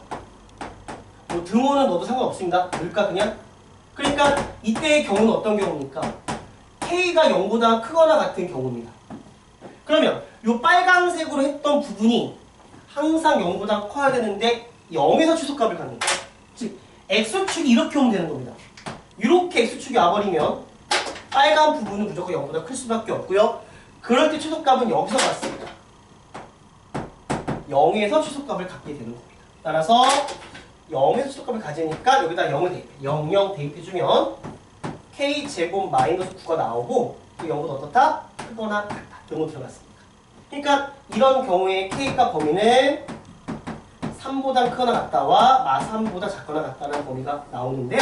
뭐 등호는 넣어도 상관없습니다. 넣을까 그냥? 그러니까 이때의 경우는 어떤 경우입니까? K가 0보다 크거나 같은 경우입니다. 그러면 이 빨강색으로 했던 부분이 항상 0보다 커야 되는데 0에서 최소값을 갖는 거예요. 즉 X축이 이렇게 오면 되는 겁니다. 이렇게 X축이 와버리면 빨간 부분은 무조건 0보다 클 수밖에 없고요. 그럴 때 최소값은 여기서 같습니다. 0에서 최소값을 갖게 되는 겁니다. 따라서 0에서 최소값을 가지니까 여기다 0을 대입해. 0, 0 대입해주면 K제곱 마이너스 9가 나오고 그 0보다 어떻다? 크거나 같다. 등호 들어갔습니다. 그러니까 이런 경우에 K가 범위는 3보다 크거나 같다와 마3보다 작거나 같다는 범위가 나오는데요.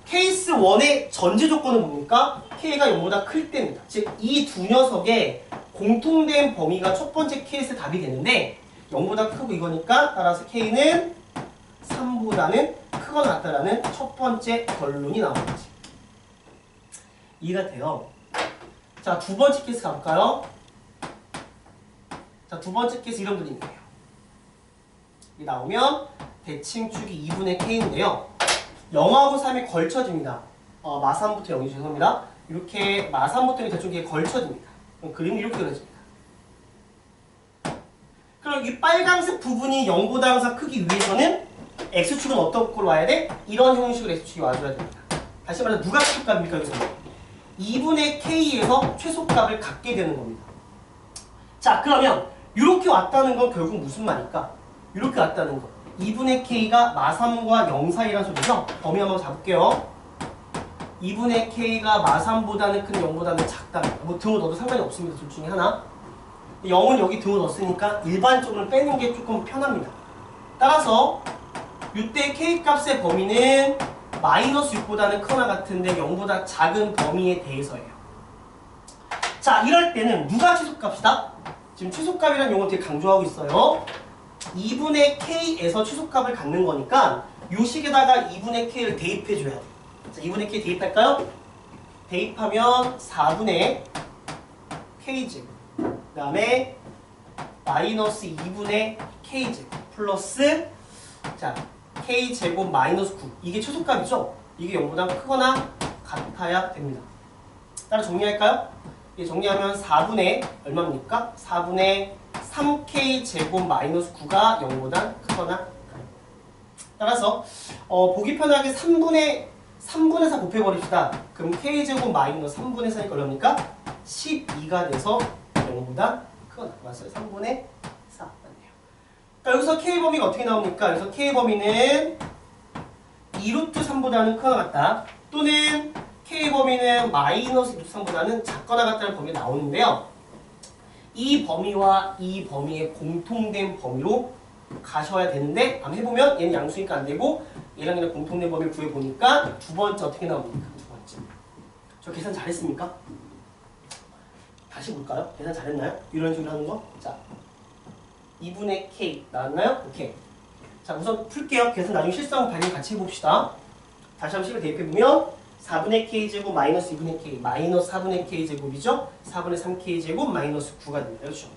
케이스 1의 전제 조건은 뭡니까? K가 0보다 클 때입니다. 즉 이 두 녀석의 공통된 범위가 첫 번째 케이스의 답이 되는데 0보다 크고 이거니까 따라서 K는 3보다는 크거나 같다라는 첫 번째 결론이 나오는 거지. 이해가 돼요. 자, 두 번째 케이스 가볼까요? 자, 두 번째 케이스 이런 그림이에요. 이 나오면 대칭축이 2분의 K인데요. 0하고 3이 걸쳐집니다. 마3부터 0이 죄송합니다. 이렇게 마3부터 0이 저쪽에 걸쳐집니다. 그럼 그림이 이렇게 그려집니다. 그럼 이 빨간색 부분이 0보다 항상 크기 위해서는 X축은 어떤 걸로 와야 돼? 이런 형식으로 X축이 와줘야 됩니다. 다시 말해서 누가 최소값입니까? 여기서 2분의 K에서 최소값을 갖게 되는 겁니다. 자, 그러면 이렇게 왔다는 건 결국 무슨 말일까? 이렇게 왔다는 거. 2분의 K가 마3과 0 사이라는 소리죠? 범위 한번 잡을게요. 2분의 K가 마3보다는 큰 0보다는 작다. 뭐 등호 넣어도 상관이 없습니다. 둘 중에 하나. 0은 여기 등호 넣었으니까 일반적으로 빼는 게 조금 편합니다. 따라서 이때 K 값의 범위는 마이너스 6보다는 크거나 같은데 0보다 작은 범위에 대해서예요. 자, 이럴 때는 누가 최소값이다? 지금 최소값이라는 용어 되게 강조하고 있어요. 2분의 K에서 최소값을 갖는 거니까 요 식에다가 2분의 K를 대입해줘야 돼. 자, 2분의 K 대입할까요? 대입하면 4분의 K제곱, 그 다음에 마이너스 2분의 K제곱 플러스 자 K제곱 마이너스 9. 이게 최소값이죠? 이게 0보다 크거나 같아야 됩니다. 따라 정리할까요? 이게 정리하면 4분의 얼마입니까? 4분의 3K제곱 마이너스 9가 0보다 크거나 같아요. 따라서 보기 편하게 3분의 4 곱해버립시다. 그럼 K제곱 마이너스 3분의 4니까 얼마입니까? 12가 돼서 0보다 크거나. 맞아요. 3분의 4 맞네요. 그러니까 여기서 K범위가 어떻게 나옵니까? 여기서 K범위는 2루트 3보다는 크거나 같다. 또는 K범위는 마이너스 2루트 3보다는 작거나 같다는 범위가 나오는데요. 이 범위와 이 범위의 공통된 범위로 가셔야 되는데 한번 해보면 얘는 양수니까 안 되고 얘랑 얘랑 공통된 범위를 구해보니까 두 번째 어떻게 나옵니까? 두 번째. 저 계산 잘했습니까? 다시 볼까요? 계산 잘했나요? 이런 식으로 하는 거? 자, 2분의 K 나왔나요? 오케이. 자, 우선 풀게요. 계산 나중에 실수하고 발견 같이 해봅시다. 다시 한번 식을 대입해보면 4분의 K제곱 마이너스 2분의 K 마이너스 4분의 K제곱이죠? 4분의 3K제곱 마이너스 9가 됩니다. 그렇죠?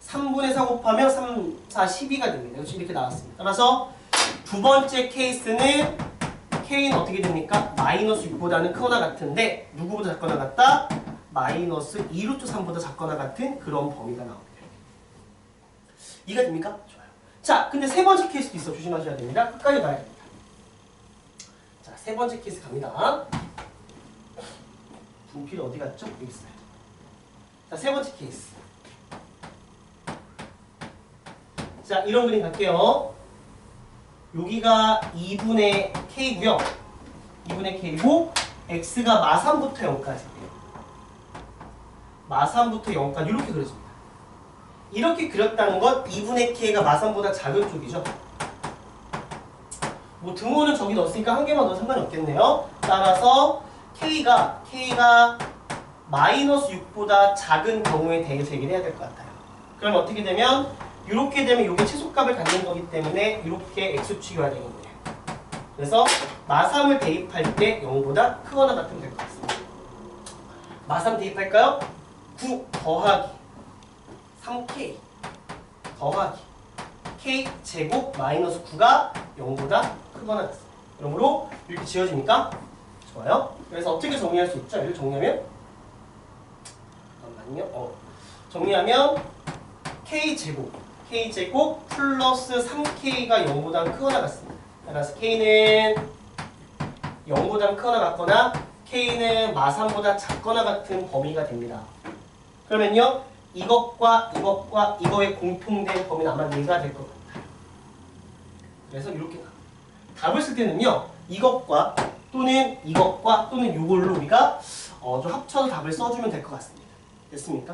3분의 4 곱하면 3, 4, 12가 됩니다. 그렇죠? 이렇게 나왔습니다. 따라서 두 번째 케이스는 K는 어떻게 됩니까? 마이너스 6보다는 크거나 같은데 누구보다 작거나 같다? 마이너스 2루트 3보다 작거나 같은 그런 범위가 나옵니다. 이해가 됩니까? 좋아요. 자, 근데 세 번째 케이스도 있어. 조심하셔야 됩니다. 끝까지 가야 됩니다. 자, 세 번째 케이스 갑니다. 분필 어디 갔죠? 여기 있어요. 자, 세 번째 케이스. 자, 이런 그림 갈게요. 여기가 2분의 K고요. 2분의 K고 X가 마3부터 0까지예요. 마3부터 0까지 이렇게 그려집니다. 이렇게 그렸다는 건 2분의 K가 마3보다 작은 쪽이죠. 뭐 등호는 저기 넣었으니까 한 개만 넣어도 상관이 없겠네요. 따라서 K가 마이너스 6보다 작은 경우에 대해서 얘기를 해야 될 것 같아요. 그럼 어떻게 되면 이렇게 되면 이게 최소값을 갖는 거기 때문에 이렇게 X축이 와야 되겠네요. 그래서 마3을 대입할 때 0보다 크거나 같으면 될 것 같습니다. 마3 대입할까요? 9 더하기 3K 더하기 K제곱 마이너스 9가 0보다 크거나 같습니다. 그러므로 이렇게 지어집니까? 좋아요. 그래서 어떻게 정리할 수 있죠? 이걸 정리하면 잠깐만요. 정리하면 K제곱 플러스 3K가 0보다 크거나 같습니다. 따라서 K는 0보다 크거나 같거나 K는 마3보다 작거나 같은 범위가 됩니다. 그러면요. 이것과 이거의 공통된 범위는 아마 4가 될 것 같아요. 그래서 이렇게 답을 쓸 때는요. 이것과 또는 이걸로 우리가 좀 합쳐서 답을 써주면 될 것 같습니다. 됐습니까?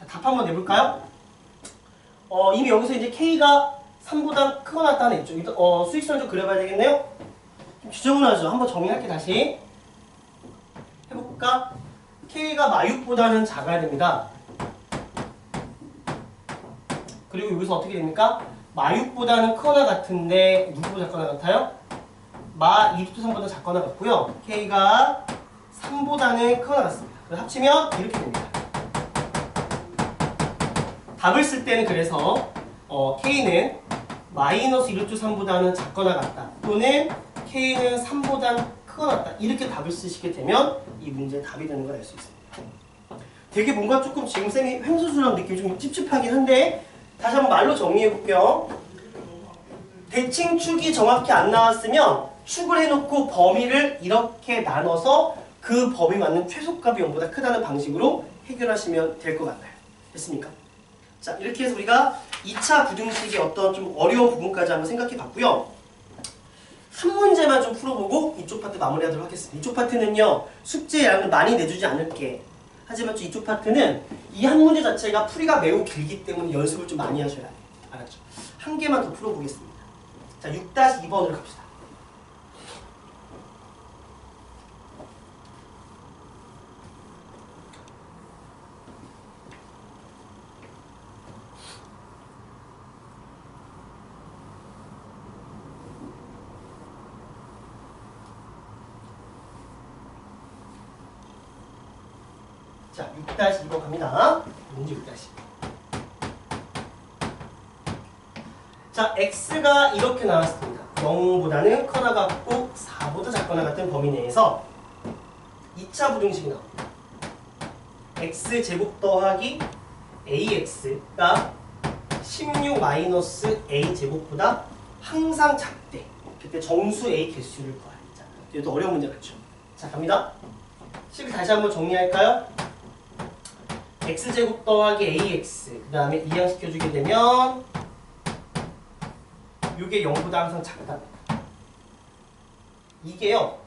자, 답 한번 내볼까요? 이미 여기서 이제 K가 3보다 크거나 같다는 했죠. 수익선을 좀 그려봐야 되겠네요. 좀 지저분하죠. 한번 정리할게 다시. 해볼까? K가 마6보다는 작아야 됩니다. 그리고 여기서 어떻게 됩니까? 마6보다는 크거나 같은데 누구보다 작거나 같아요? 마2루트 3보다 작거나 같고요. K가 3보다는 크거나 같습니다. 그래서 합치면 이렇게 됩니다. 답을 쓸 때는 그래서 K는 마이너스 2루트 3보다는 작거나 같다. 또는 K는 3보다 크거나 같다. 이렇게 답을 쓰시게 되면 이 문제의 답이 되는 걸 알 수 있습니다. 되게 뭔가 조금 지금 쌤이 횡수수랑 느낌이 좀 찝찝하긴 한데 다시 한번 말로 정리해 볼게요. 대칭축이 정확히 안 나왔으면 축을 해놓고 범위를 이렇게 나눠서 그 범위 맞는 최소값이 0보다 크다는 방식으로 해결하시면 될 것 같아요. 됐습니까? 자, 이렇게 해서 우리가 2차 부등식의 어떤 좀 어려운 부분까지 한번 생각해 봤고요. 한 문제만 좀 풀어보고 이쪽 파트 마무리하도록 하겠습니다. 이쪽 파트는요, 숙제 양을 많이 내주지 않을게. 하지만 또 이쪽 파트는 이 한 문제 자체가 풀이가 매우 길기 때문에 연습을 좀 많이 하셔야 돼요. 알았죠? 한 개만 더 풀어보겠습니다. 자, 6-2번으로 갑시다. 자, 6-2번 갑니다. 문제 6-2. 자, x가 이렇게 나왔습니다. 0보다는 커나 같고 4보다 작거나 같은 범위 내에서 2차 부등식이 나옵니다. x제곱 더하기 ax가 16 마이너스 a제곱보다 항상 작대. 그때 정수 a 개수를 구하자. 이것도 어려운 문제 같죠? 자, 갑니다. 식을 다시 한번 정리할까요? x제곱 더하기 ax 그 다음에 이항시켜주게 되면 이게 0보다 항상 작답니다. 이게요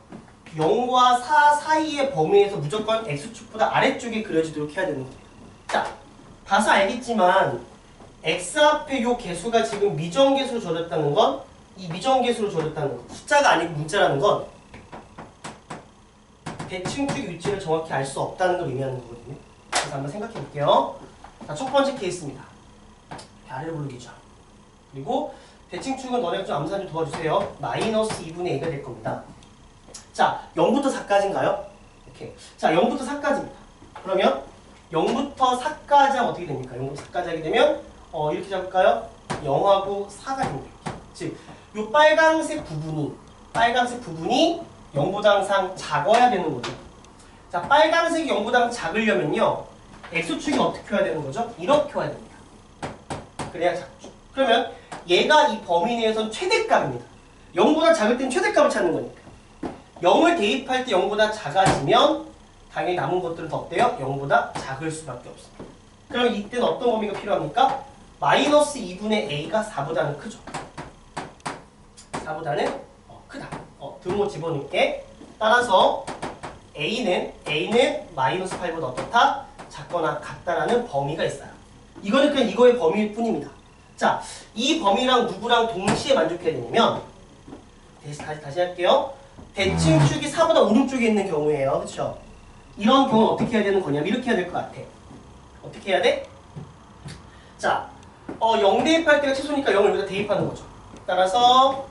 0과 4 사이의 범위에서 무조건 x축보다 아래쪽에 그려지도록 해야 되는 겁니다. 자, 봐서 알겠지만 x 앞에 요 개수가 지금 미정계수로 줘졌다는 건 이 미정계수로 줘졌다는 건 숫자가 아니고 문자라는 건 대칭축의 위치를 정확히 알 수 없다는 걸 의미하는 거거든요. 그래서 한번 생각해 볼게요. 자, 첫 번째 케이스입니다. 아래로 부르기죠. 그리고 대칭축은 너네가 좀 암산 좀 도와주세요. 마이너스 2분의 a가 될 겁니다. 자, 0부터 4까지인가요? 오케이. 자, 0부터 4까지입니다. 그러면 0부터 4까지 하면 어떻게 됩니까? 0부터 4까지 하게 되면 이렇게 잡을까요? 0하고 4가 됩니다. 즉, 이 빨간색 부분이 0보다 항상 작아야 되는 거죠. 자, 빨간색이 0보다 작으려면요. x축이 어떻게 해야 되는 거죠? 이렇게 와야 됩니다. 그래야 작죠. 그러면 얘가 이 범위 내에선 최대값입니다. 0보다 작을 땐 최대값을 찾는 거니까. 0을 대입할 때 0보다 작아지면 당연히 남은 것들은 더 어때요? 0보다 작을 수밖에 없습니다. 그럼 이때는 어떤 범위가 필요합니까? 마이너스 2분의 a가 4보다는 크죠. 4보다는 크다. 등호 집어넣을게. 따라서 A는 마이너스 8보다 어떻다? 작거나 같다라는 범위가 있어요. 이거는 그냥 이거의 범위일 뿐입니다. 자, 이 범위랑 누구랑 동시에 만족해야 되냐면 다시 할게요. 대칭축이 4보다 오른쪽에 있는 경우예요. 그렇죠? 이런 경우는 어떻게 해야 되는 거냐면 이렇게 해야 될 것 같아. 어떻게 해야 돼? 자, 0 대입할 때가 최소니까 0을 여기다 대입하는 거죠. 따라서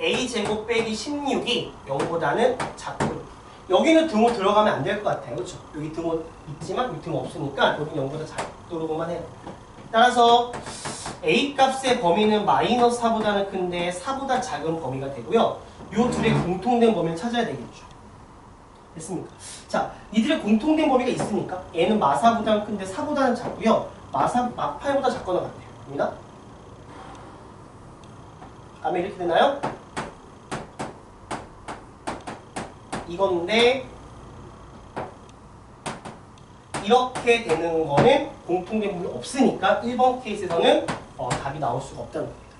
a제곱 빼기 16이 0보다는 작고 여기는 등호 들어가면 안 될 것 같아요. 그렇죠? 여기 등호 있지만 여기 등호 없으니까 여기 0보다 작도록만 해요. 따라서 a 값의 범위는 마이너스 4보다는 큰데 4보다 작은 범위가 되고요. 이 둘의 공통된 범위를 찾아야 되겠죠. 됐습니까? 자, 이들의 공통된 범위가 있으니까 얘는 마4보다는 큰데 4보다는 작고요. 마8보다 작거나 같아요. 됩니다. 다음에 이렇게 되나요? 이건데 이렇게 되는 거는 공통된 부분이 없으니까 1번 케이스에서는 답이 나올 수가 없다는 겁니다.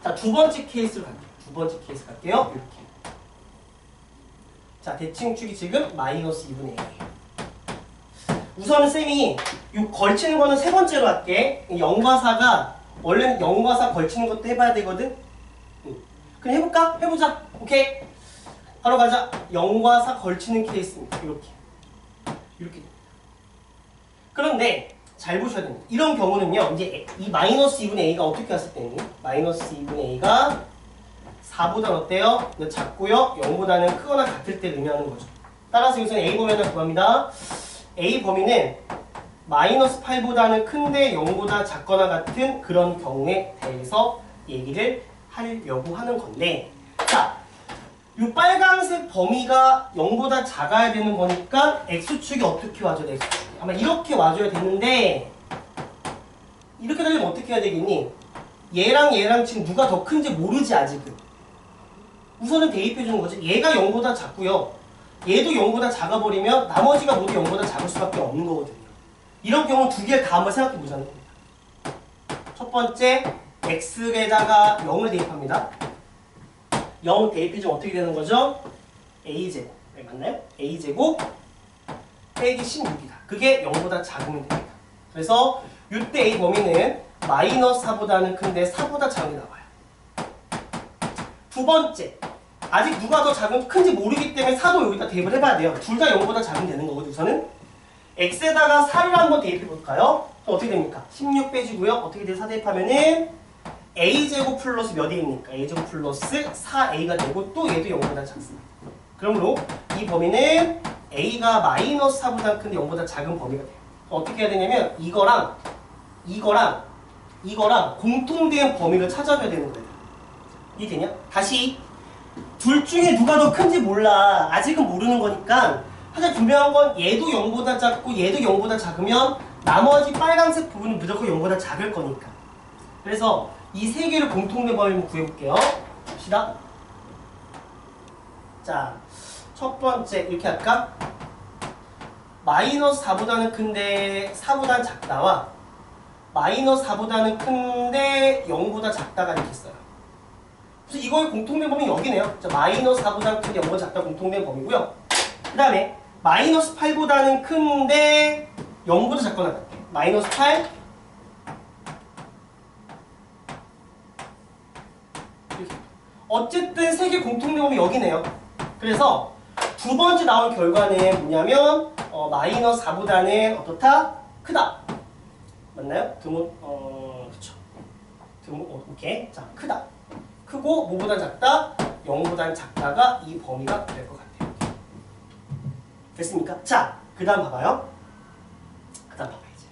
자, 두 번째 케이스로 갈게요. 두 번째 케이스 갈게요. 이렇게. 자, 대칭축이 지금 마이너스 2분의 1이에요. 우선은 쌤이 이 걸치는 거는 세 번째로 할게. 0과 4가 원래는 0과 4 걸치는 것도 해봐야 되거든. 그럼 해볼까? 해보자. 오케이. 바로 가자. 0과 4 걸치는 케이스입니다. 이렇게. 그런데 잘 보셔야 됩니다. 이런 경우는요. 이제 이 마이너스 2분의 a가 어떻게 왔을 때니? 마이너스 2분의 a가 4보다는 어때요? 작고요. 0보다는 크거나 같을 때 의미하는 거죠. 따라서 여기서는 a 범위 하나 구합니다. a 범위는 마이너스 8보다는 큰데 0보다 작거나 같은 그런 경우에 대해서 얘기를 하려고 하는 건데, 자, 이 빨간색 범위가 0보다 작아야 되는 거니까 x축이 어떻게 와줘야 돼? x축이. 아마 이렇게 와줘야 되는데 이렇게 되려면 어떻게 해야 되겠니? 얘랑 지금 누가 더 큰지 모르지 아직은. 우선은 대입해 주는 거지. 얘가 0보다 작고요. 얘도 0보다 작아버리면 나머지가 모두 0보다 작을 수밖에 없는 거거든요. 이런 경우 두 개를 다 한번 생각해 보자는 겁니다. 첫 번째 x에다가 0을 대입합니다. 0 대입해주면 어떻게 되는 거죠? a제곱. 네, 맞나요? a제곱 빼기 16이다. 그게 0보다 작으면 됩니다. 그래서 이때 a 범위는 마이너스 4보다는 큰데 4보다 작은 게 나와요. 두 번째, 아직 누가 더 큰지 모르기 때문에 4도 여기다 대입을 해봐야 돼요. 둘 다 0보다 작으면 되는 거거든요. 우선은 x에다가 4를 한번 대입해볼까요? 그럼 어떻게 됩니까? 16 빼주고요. 어떻게 돼요? 4 대입하면은 a제곱 플러스 몇 a입니까? a제곱 플러스 4a가 되고 또 얘도 0보다 작습니다. 그러므로 이 범위는 a가 마이너스 4보다 큰데 0보다 작은 범위가 돼요. 어떻게 해야 되냐면 이거랑 공통된 범위를 찾아줘야 되는 거예요. 이해되냐? 다시 둘 중에 누가 더 큰지 몰라. 아직은 모르는 거니까 사실 분명한 건 얘도 0보다 작고 얘도 0보다 작으면 나머지 빨간색 부분은 무조건 0보다 작을 거니까. 그래서 이 세 개를 공통된 범위 한번 구해볼게요. 봅시다. 자, 첫 번째 이렇게 할까? 마이너스 4보다는 큰데 4보다 작다와 마이너스 4보다는 큰데 0보다 작다가 이렇게 있어요. 그래서 이거의 공통된 범위 여기네요. 자, 마이너스 4보다는 큰데 0보다 작다 공통된 범위고요. 그 다음에 마이너스 8보다는 큰데 0보다 작거나 같아. 마이너스 8 어쨌든 세 개 공통된 범위 여기네요. 그래서 두 번째 나온 결과는 뭐냐면 마이너스 4보다는 어떻다? 크다. 맞나요? 그쵸. 오케이. 자, 크다. 크고 뭐보다 작다? 0보다 작다가 이 범위가 될 것 같아요. 됐습니까? 자, 그 다음 봐봐요. 그 다음 봐봐야지.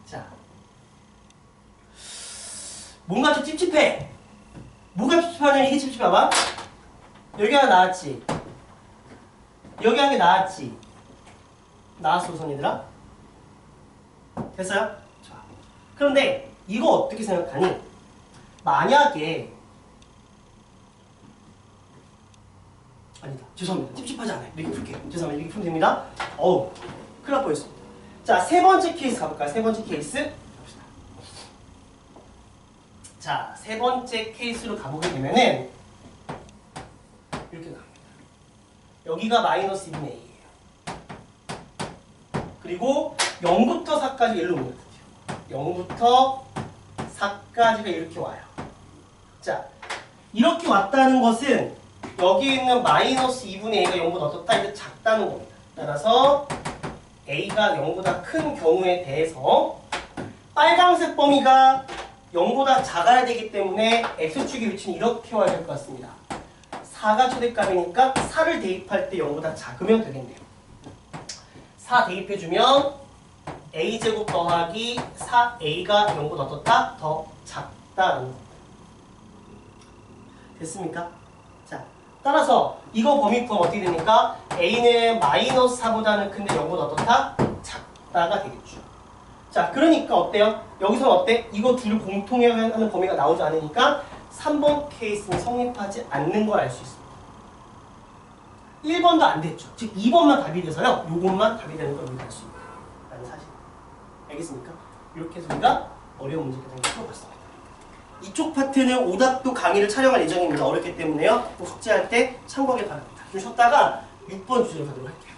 자, 뭔가 좀 찝찝해. 뭐가 찝찝하냐면 이게 찝찝해봐. 여기 하나 나왔지. 여기 한 개 나왔지. 나왔어, 우선이들아? 됐어요? 자, 그런데 이거 어떻게 생각하니? 만약에 아니다. 죄송합니다. 찝찝하지 않아요. 이렇게 풀게요. 죄송합니다. 이렇게 풀면 됩니다. 어우, 큰일 날 뻔했습니다. 자, 세 번째 케이스 가볼까요? 세 번째 케이스 갑시다. 자, 세 번째 케이스로 가보게 되면은 이렇게 나옵니다. 여기가 마이너스 2분의 A예요. 그리고 0부터 4까지 일로 옵니다. 0부터 4까지가 이렇게 와요. 자, 이렇게 왔다는 것은 여기 있는 마이너스 2분의 A가 0보다 어떻다? 이제 작다는 겁니다. 따라서 A가 0보다 큰 경우에 대해서 빨간색 범위가 0보다 작아야 되기 때문에 X축의 위치는 이렇게 와야 될 것 같습니다. 4가 최대값이니까 4를 대입할 때 0보다 작으면 되겠네요. 4 대입해주면 A제곱 더하기 4A가 0보다 어떻다? 더 작다라는 겁니다. 됐습니까? 자, 따라서 이거 범위 구하면 어떻게 됩니까? A는 마이너스 4보다는 큰데 0보다 어떻다? 작다가 되겠죠. 자, 그러니까 어때요? 여기서는 어때? 이거 둘을 공통해야 하는 범위가 나오지 않으니까 3번 케이스는 성립하지 않는 걸 알 수 있습니다. 1번도 안 됐죠. 즉 2번만 답이 돼서요. 요것만 답이 되는 걸 우리가 알 수 있다. 라는 사실. 알겠습니까? 이렇게 해서 우리가 어려운 문제 계산을 풀어봤습니다. 이쪽 파트는 오답도 강의를 촬영할 예정입니다. 어렵기 때문에요. 꼭 숙제할 때 참고하길 바랍니다. 좀 쉬었다가 6번 주제로 가도록 할게요.